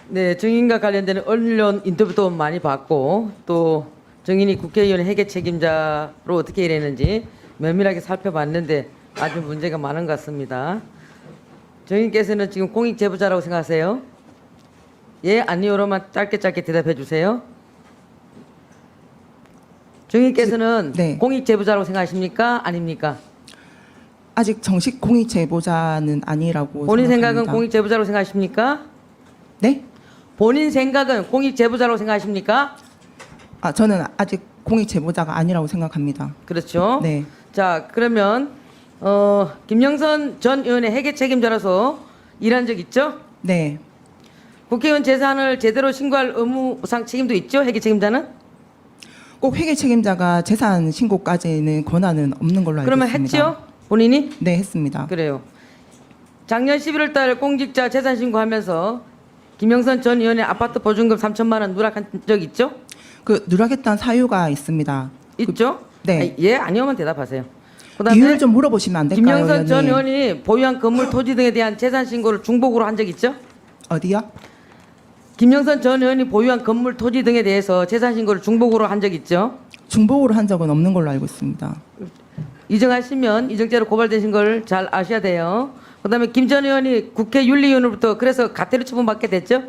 네, 증인과 관련된 언론 인터뷰도 많이 받고 또 증인이 국회의원 회계 책임자로 어떻게 일했는지 면밀하게 살펴봤는데 아주 문제가 많은 것 같습니다. 증인께서는 지금 공익 제보자라고 생각하세요? 예, 아니요로만 짧게 대답해 주세요. 증인께서는 네. 공익 제보자라고 생각하십니까? 아닙니까? 아직 정식 공익 제보자는 아니라고 본인 생각은 생각합니다. 공익 제보자라고 생각하십니까? 네? 본인 생각은 공익 제보자라고 생각하십니까? 아, 저는 아직 공익 제보자가 아니라고 생각합니다. 그렇죠. 네. 자, 그러면 김영선 전 의원의 회계 책임자로서 일한 적 있죠? 네. 국회의원 재산을 제대로 신고할 의무상 책임도 있죠? 회계 책임자는? 꼭 회계 책임자가 재산 신고까지는 권한은 없는 걸로 알고 그러면 있습니다. 했지요? 본인이? 네, 했습니다. 그래요. 작년 11월 달 공직자 재산 신고하면서 김영선 전 의원의 아파트 보증금 3천만 원 누락한 적 있죠? 그 누락했던 사유가 있습니다. 있죠? 네. 아니, 예, 아니요만 대답하세요. 그다음에 이유를 좀 물어보시면 안 될까요, 김영선 전 의원님? 의원이 보유한 건물 토지 등에 대한 재산 신고를 중복으로 한 적 있죠? 어디요? 김영선 전 의원이 보유한 건물 토지 등에 대해서 재산 신고를 중복으로 한 적 있죠? 중복으로 한 적은 없는 걸로 알고 있습니다. 이정하시면 이정죄로 고발되신 걸 잘 아셔야 돼요. 그다음에 김 전 의원이 국회 윤리위원으로부터 그래서 가태료 처분받게 됐죠?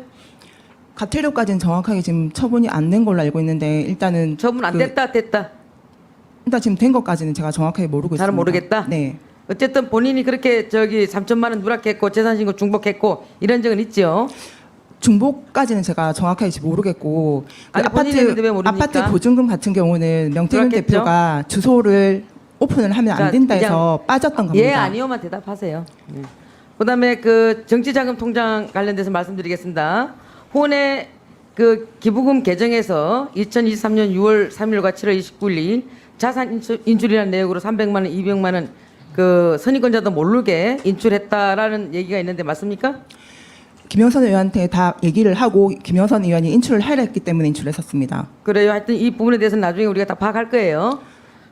가태료까지는 정확하게 지금 처분이 안 된 걸로 알고 있는데 일단은 처분 안 됐다. 일단 지금 된 것까지는 제가 정확하게 모르고 잘 있습니다. 모르겠다? 네. 어쨌든 본인이 그렇게 저기 3천만 원 누락했고 재산 신고 중복했고 이런 적은 있죠. 중복까지는 제가 정확하게 지금 모르겠고 그 아니, 본인이 했는데 왜 모릅니까? 아파트 보증금 같은 경우는 명태균 누락했죠? 대표가 주소를 오픈을 하면 자, 안 된다 해서 빠졌던 겁니다. 예, 아니요만 대답하세요. 그다음에 그 정치자금 통장 관련돼서 말씀드리겠습니다. 혼의 그 기부금 개정에서 2023년 6월 3일과 7월 29일 자산 인출이라는 내역으로 300만 원, 200만 원 그 선의권자도 모르게 인출했다라는 얘기가 있는데 맞습니까? 김영선 의원한테 다 얘기를 하고 김영선 의원이 인출을 하려 했기 때문에 인출했었습니다. 그래요. 하여튼 이 부분에 대해서는 나중에 우리가 다 파악할 거예요.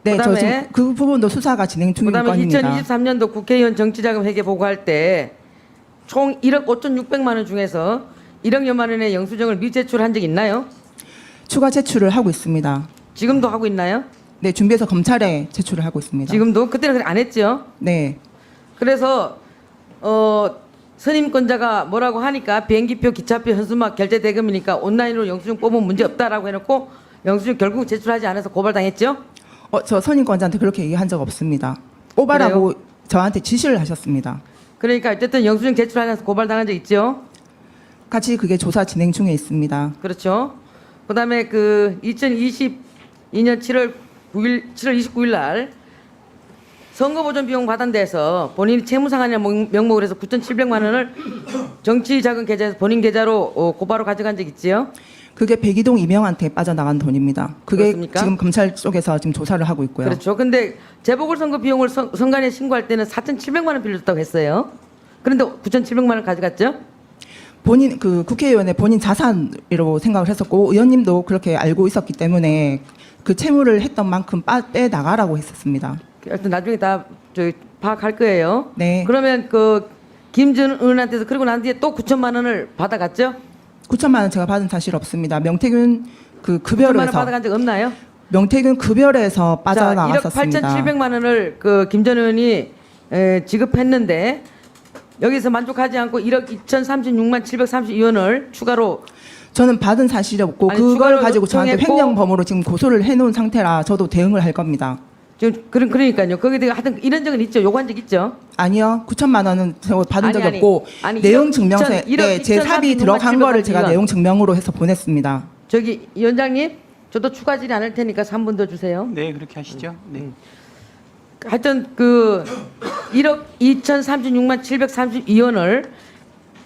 네, 저 그다음에 지금 그 부분도 수사가 진행 중인 그다음에 건입니다. 2023년도 국회의원 정치자금 회계 보고할 때 총 1억 5,600만 원 중에서 1억여만 원의 영수증을 미제출한 적 있나요? 추가 제출을 하고 있습니다. 지금도 하고 있나요? 네, 준비해서 검찰에 제출을 하고 있습니다. 지금도? 그때는 안 했죠. 네, 그래서 선임권자가 뭐라고 하니까 비행기표, 기차표, 현수막 결제 대금이니까 온라인으로 영수증 뽑으면 문제 없다라고 해놓고 영수증 결국 제출하지 않아서 고발당했죠. 저 선임권자한테 그렇게 얘기한 적 없습니다. 뽑아라고 저한테 지시를 하셨습니다. 그러니까 어쨌든 영수증 제출하지 않아서 고발당한 적 있죠. 같이 그게 조사 진행 중에 있습니다. 그렇죠. 그다음에 그 2022년 7월 29일 날 선거보전 비용 받은 데서 본인이 채무상환이라는 명목으로 해서 9,700만 원을 정치자금 계좌에서 본인 계좌로 고바로 가져간 적 있지요? 그게 백이동 이명한테 빠져나간 돈입니다. 그게 그렇습니까? 지금 검찰 쪽에서 지금 조사를 하고 있고요. 그렇죠. 근데 재보궐선거 비용을 선관위에 신고할 때는 4,700만 원 빌려줬다고 했어요. 그런데 9,700만 원 가져갔죠? 본인 그 국회의원의 본인 자산이라고 생각을 했었고 의원님도 그렇게 알고 있었기 때문에 그 채무를 했던 만큼 빼 나가라고 했었습니다. 하여튼 나중에 다 파악할 거예요. 네. 그러면 그 김전 의원한테서 그러고 난 뒤에 또 9천만 원을 받아갔죠? 9천만 원 제가 받은 사실 없습니다. 명태균 그 9천만 원 급여에서 받아간 적 없나요? 명태균 급여에서 빠져나갔었습니다. 1억 8,700만 원을 그 김 전 의원이 지급했는데 여기서 만족하지 않고 1억 2,036만 732원을 추가로 저는 받은 사실이 없고 아니, 그걸 추가로 가지고 저한테 요청했고 횡령범으로 지금 고소를 해놓은 상태라 저도 대응을 할 겁니다. 지금 그러니까요. 거기에 대해 하여튼 이런 적은 있죠. 요구한 적 있죠. 아니요. 9천만 원은 제가 받은 적이 없고 아니, 내용 1억 증명서 2천, 1억 네, 제 삽이 들어간 거를 제가 736만 내용 증명으로 해서 보냈습니다. 저기 위원장님 저도 추가 질의 않을 테니까 3분 더 주세요. 네, 그렇게 하시죠. 네. 하여튼 그 1억 2,036만 732원을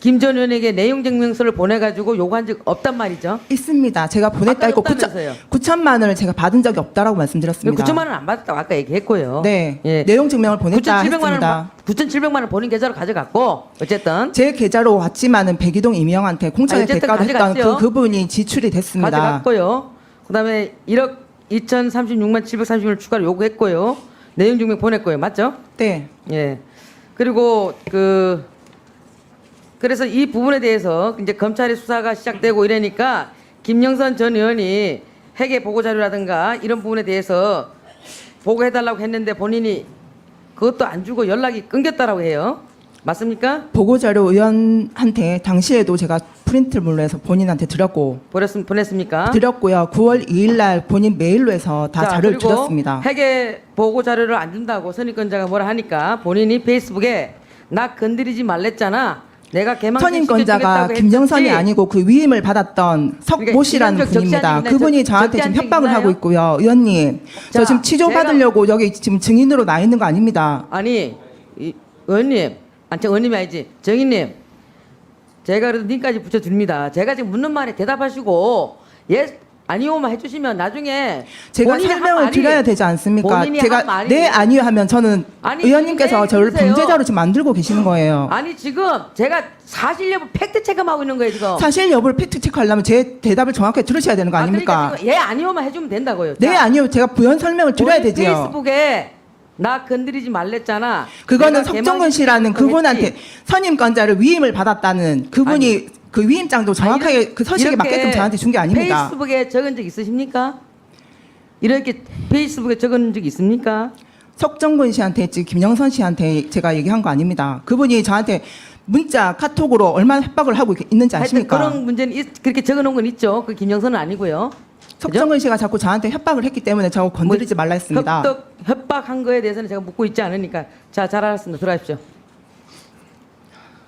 김 전 의원에게 내용 증명서를 보내가지고 요구한 적 없단 말이죠. 있습니다. 제가 보냈다 했고 없다면서요. 9천만 원을 제가 받은 적이 없다라고 말씀드렸습니다. 9천만 원 안 받았다고 아까 얘기했고요. 네. 예. 내용 증명을 보냈다 9,700만 했습니다. 9,700만 원 본인 계좌로 가져갔고 어쨌든 제 계좌로 왔지만은 백이동 이명한테 공천의 어쨌든 대가로 했던 가져갔죠. 그분이 지출이 됐습니다. 가져갔고요. 그다음에 1억 2,036만 730원을 추가로 요구했고요. 내용 증명 보냈고요. 맞죠? 네. 예. 그리고 그 그래서 이 부분에 대해서 이제 검찰의 수사가 시작되고 이러니까 김영선 전 의원이 회계 보고 자료라든가 이런 부분에 대해서 보고해달라고 했는데 본인이 그것도 안 주고 연락이 끊겼다라고 해요. 맞습니까? 보고자료 의원한테 당시에도 제가 프린트물로 해서 본인한테 드렸고 보냈습니까? 드렸고요. 9월 2일 날 본인 메일로 해서 다 자, 자료를 그리고 드렸습니다. 회계 보고 자료를 안 준다고 선임권자가 뭐라 하니까 본인이 페이스북에 나 건드리지 말랬잖아. 내가 개망신 선임권자가 시켜주겠다고 김정선이 했었지. 아니고 그 위임을 받았던 석모 씨라는 그러니까 이런 분입니다. 적지 않은 그분이 적- 저한테 적지 지금 않은 협박을 적 하고 있나요? 있고요. 의원님, 저 자, 지금 치료 받으려고 여기 지금 증인으로 나 있는 거 아닙니다. 아니 의원님, 아니 저 의원님이 아니지 정인님, 제가 그래도 님까지 붙여줍니다. 제가 지금 묻는 말에 대답하시고 예 아니오만 해주시면 나중에 제가 본인이 한 설명을 말이- 드려야 되지 않습니까? 본인이 제가 한 말이- 네 아니요 하면 저는 아니, 의원님께서 네, 저를 해주세요. 범죄자로 지금 만들고 계시는 거예요. 아니 지금 제가 사실 여부 팩트 체크하고 있는 거예요 지금. 사실 여부를 팩트 체크하려면 제 대답을 정확하게 들으셔야 되는 거 아닙니까? 그러니까 지금 예 아니오만 해주면 된다고요. 네 자, 아니요 제가 부연 설명을 드려야 본인 되지요. 페이스북에 나 건드리지 말랬잖아. 그거는 내가 석정근 씨라는 개망신 그분한테 했지. 선임권자를 위임을 받았다는 그분이 그 위임장도 정확하게 아니, 그 서식에 이렇게 맞게끔 저한테 준 게 아닙니다. 페이스북에 적은 적 있으십니까? 이렇게 페이스북에 적은 적 있습니까? 석정근 씨한테 했지 김영선 씨한테 제가 얘기한 거 아닙니다. 그분이 저한테 문자 카톡으로 얼마나 협박을 하고 있는지 하여튼 아십니까? 그런 문제는 그렇게 적어놓은 건 있죠. 그 김영선은 아니고요. 석정근 씨가 자꾸 저한테 협박을 했기 때문에 저 건드리지 말라 했습니다. 협박한 거에 대해서는 제가 묻고 있지 않으니까 자, 잘 알았습니다. 들어가십시오.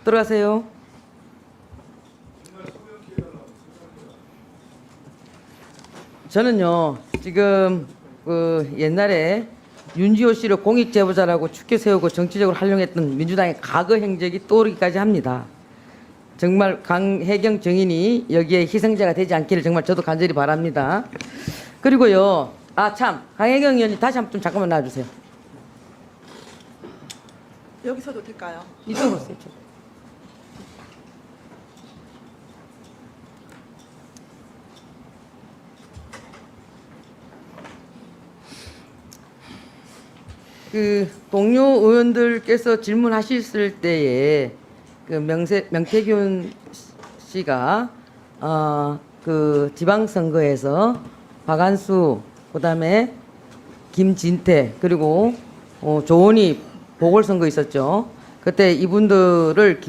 들어가세요. 저는요 지금 그 옛날에 윤지호 씨를 공익 제보자라고 축켜 세우고 정치적으로 활용했던 민주당의 과거 행적이 떠오르기까지 합니다. 정말 강혜경 정인이 여기에 희생자가 되지 않기를 정말 저도 간절히 바랍니다. 그리고요, 아 참, 강혜경 의원님 다시 한번 좀 잠깐만 나와주세요. 여기서도 될까요? 이쪽으로 오세요. 이쪽으로. 그 동료 의원들께서 질문하셨을 때에 그 명태균 씨가 그 지방선거에서 박안수 그다음에 김진태 그리고 조은희 보궐선거 있었죠. 그때 이분들을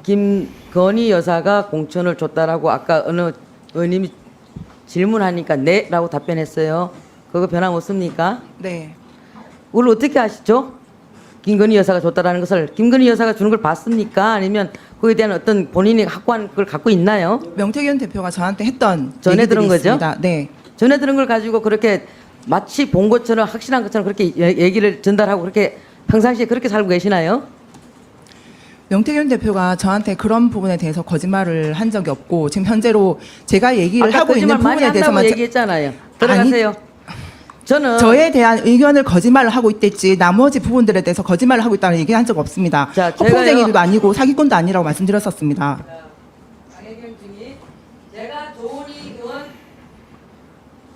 김건희 여사가 공천을 줬다라고 아까 어느 의원님이 질문하니까 네라고 답변했어요. 그거 변함없습니까? 네. 그걸 어떻게 아시죠? 김건희 여사가 줬다라는 것을 김건희 여사가 주는 걸 봤습니까? 아니면 그에 대한 어떤 본인이 확고한 걸 갖고 있나요? 명태균 대표가 저한테 했던 전에 얘기들이 들은 거죠? 있습니다. 네. 전에 들은 걸 가지고 그렇게 마치 본 것처럼 확실한 것처럼 그렇게 얘기를 전달하고 그렇게 평상시에 그렇게 살고 계시나요? 명태균 대표가 저한테 그런 부분에 대해서 거짓말을 한 적이 없고 지금 현재로 제가 얘기를 아까 하고 있는 거짓말 많이 부분에 한다고 대해서만 얘기했잖아요. 들어가세요. 저는 저에 대한 의견을 거짓말을 하고 있댔지 나머지 부분들에 대해서 거짓말을 하고 있다는 얘기한 적 없습니다. 자, 허풍쟁이도 아니고 사기꾼도 아니라고 말씀드렸었습니다. 강혜경 증인, 제가 조은희 의원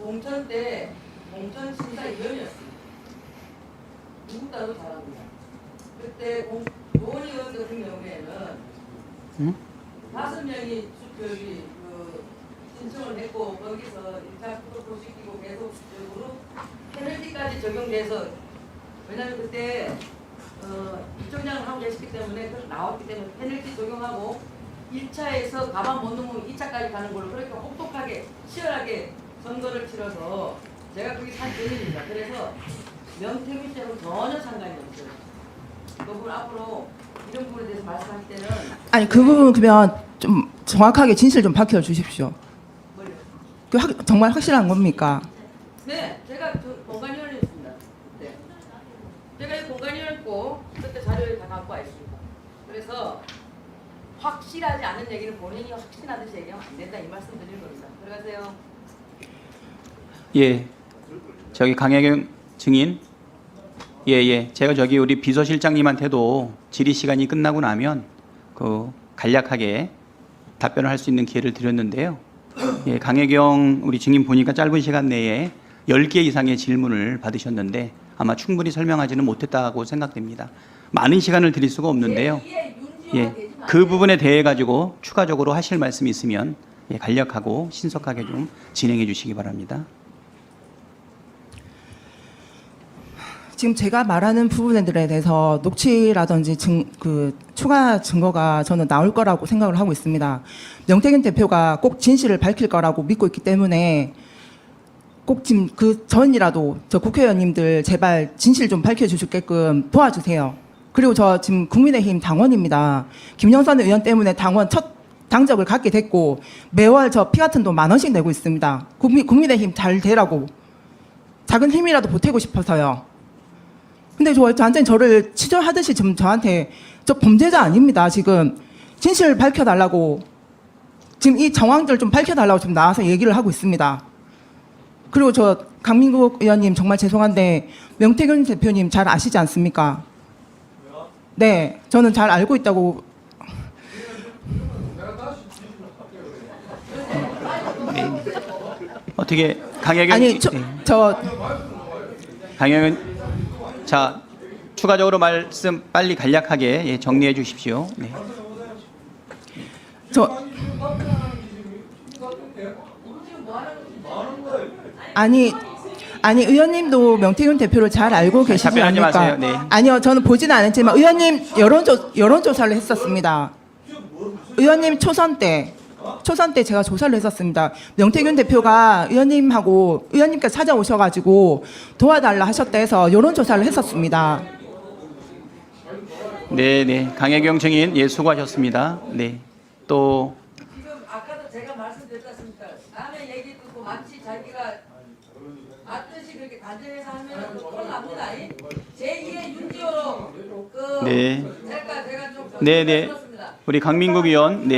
공천 때 공천 심사위원이었습니다. 누구 따도 잘합니다. 그때 조은희 의원 같은 경우에는 5명이 신청을 했고 거기서 1차 프로포시키고 계속적으로 페널티까지 적용돼서 왜냐하면 그때 부총장을 하고 계시기 때문에 나왔기 때문에 페널티 적용하고 1차에서 가만 못 넘으면 2차까지 가는 걸로 그렇게 혹독하게 치열하게 선거를 치러서 제가 거기 산 증인입니다. 그래서 명태균 씨하고 전혀 상관이 없어요. 그 부분 앞으로 이런 부분에 대해서 말씀하실 때는 아니 그 부분 그러면 좀 정확하게 진실 좀 밝혀 주십시오. 뭘요? 정말 확실한 겁니까? 네, 제가 공간위원이었습니다. 네. 제가 이 공간위원이었고 그때 자료를 다 갖고 와 있습니다. 그래서 확실하지 않은 얘기는 본인이 확신하듯이 얘기하면 안 된다 이 말씀 드리는 겁니다. 들어가세요. 예, 저기 강혜경 증인. 예. 제가 저기 우리 비서실장님한테도 질의 시간이 끝나고 나면 그 간략하게 답변을 할 수 있는 기회를 드렸는데요. 예, 강혜경 우리 증인 보니까 짧은 시간 내에 10개 이상의 질문을 받으셨는데 아마 충분히 설명하지는 못했다고 생각됩니다. 많은 시간을 드릴 수가 없는데요. 예. 그 부분에 대해 가지고 추가적으로 하실 말씀이 있으면 예, 간략하고 신속하게 좀 진행해 주시기 바랍니다. 지금 제가 말하는 부분들에 대해서 녹취라든지 추가 증거가 저는 나올 거라고 생각을 하고 있습니다. 명태균 대표가 꼭 진실을 밝힐 거라고 믿고 있기 때문에 꼭 지금 그 전이라도 저 국회의원님들 제발 진실 좀 밝혀주시게끔 도와주세요. 그리고 저 지금 국민의힘 당원입니다. 김영선 의원 때문에 당원 첫 당적을 갖게 됐고 매월 저 피 같은 돈 10,000원씩 내고 있습니다. 국민의힘 잘 되라고 작은 힘이라도 보태고 싶어서요. 근데 완전히 저를 치졸하듯이 지금 저한테 저 범죄자 아닙니다. 지금 진실 밝혀달라고 지금 이 정황들 좀 밝혀달라고 지금 나와서 얘기를 하고 있습니다. 그리고 저 강민국 의원님 정말 죄송한데 명태균 대표님 잘 아시지 않습니까? 네, 저는 잘 알고 있다고. 어떻게 강혜경 아니 저 강혜경 자 추가적으로 말씀 빨리 간략하게 예, 정리해 주십시오. 네. 아니 의원님도 명태균 대표를 잘 알고 계시지 답변하지 않습니까? 마세요. 네. 아니요, 저는 보지는 않았지만 의원님 여론조사를 했었습니다. 의원님 초선 때 제가 조사를 했었습니다. 명태균 대표가 의원님께서 찾아오셔가지고 도와달라 하셨다 해서 여론조사를 했었습니다. 네. 강혜경 증인 예 수고하셨습니다. 네. 또 지금 아까도 제가 말씀드렸지 않습니까? 남의 얘기 듣고 마치 자기가 맞듯이 그렇게 간절해서 하면 큰일 납니다. 제2의 윤지호로 네. 제가 좀 네. 말씀드렸습니다. 우리 강민국 의원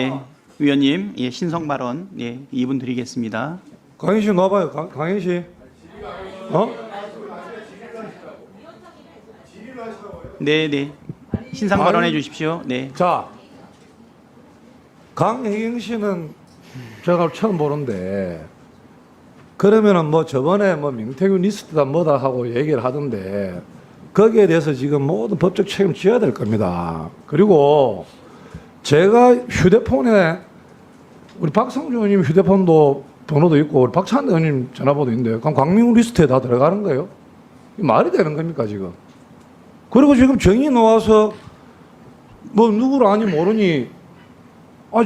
위원님 예, 신성 발언 2분 드리겠습니다. 강희 씨 나와봐요. 강희 씨. 네. 신상 발언해 주십시오. 네. 자, 강혜경 씨는 제가 처음 보는데 그러면은 뭐 저번에 뭐 명태균 리스트다 뭐다 하고 얘기를 하던데 거기에 대해서 지금 모든 법적 책임 져야 될 겁니다. 그리고 제가 휴대폰에 우리 박성준 의원님 휴대폰도 번호도 있고 우리 박찬대 의원님 전화번호도 있는데 그럼 광민우 리스트에 다 들어가는 거예요? 말이 되는 겁니까 지금? 그리고 지금 정의 나와서 뭐 누구를 아니 모르니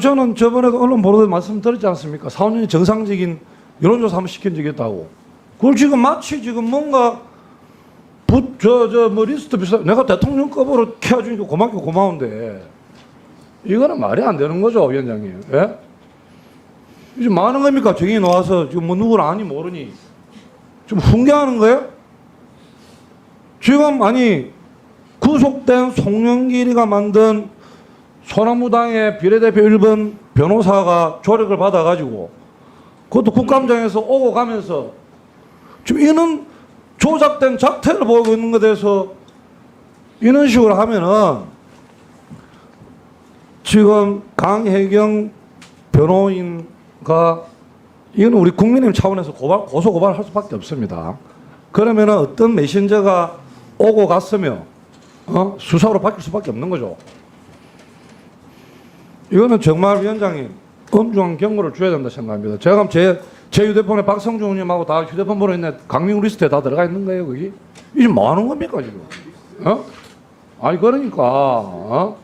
저는 저번에 언론 보도에 말씀드렸지 않습니까? 4, 5년이 정상적인 여론조사 한번 시킨 적이 있다고. 그걸 지금 마치 지금 뭔가 뭐 리스트 비슷 내가 대통령급으로 키워주니까 고마운데 이거는 말이 안 되는 거죠, 위원장님. 예? 이제 뭐 하는 겁니까? 정의 나와서 지금 뭐 누구를 아니 모르니 좀 훈계하는 거예요? 지금 구속된 송영길이가 만든 소나무당의 비례대표 1번 변호사가 조력을 받아가지고 그것도 국감장에서 오고 가면서 지금 이는 조작된 작태를 보고 있는 것에 대해서 이런 식으로 하면은 지금 강혜경 변호인과 이건 우리 국민의힘 차원에서 고소 고발할 수밖에 없습니다. 그러면은 어떤 메신저가 오고 갔으며 수사로 바뀔 수밖에 없는 거죠. 이거는 정말 위원장님 엄중한 경고를 줘야 된다 생각합니다. 제가 제 휴대폰에 박성준 의원님하고 다 휴대폰 번호 있네 강민우 리스트에 다 들어가 있는 거예요, 거기? 이게 뭐 하는 겁니까, 지금? 아니, 그러니까,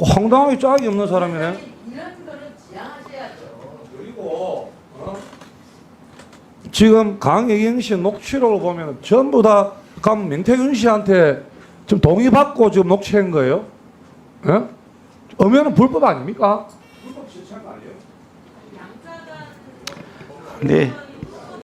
황당하게 짝이 없는 사람이네. 이런 거는 지양하셔야죠. 그리고, 지금 강혜경 씨 녹취록을 보면 전부 다 명태균 씨한테 지금 동의받고 지금 녹취한 거예요? 예? 엄연한 불법 아닙니까? 불법 실체가 아니에요? 네.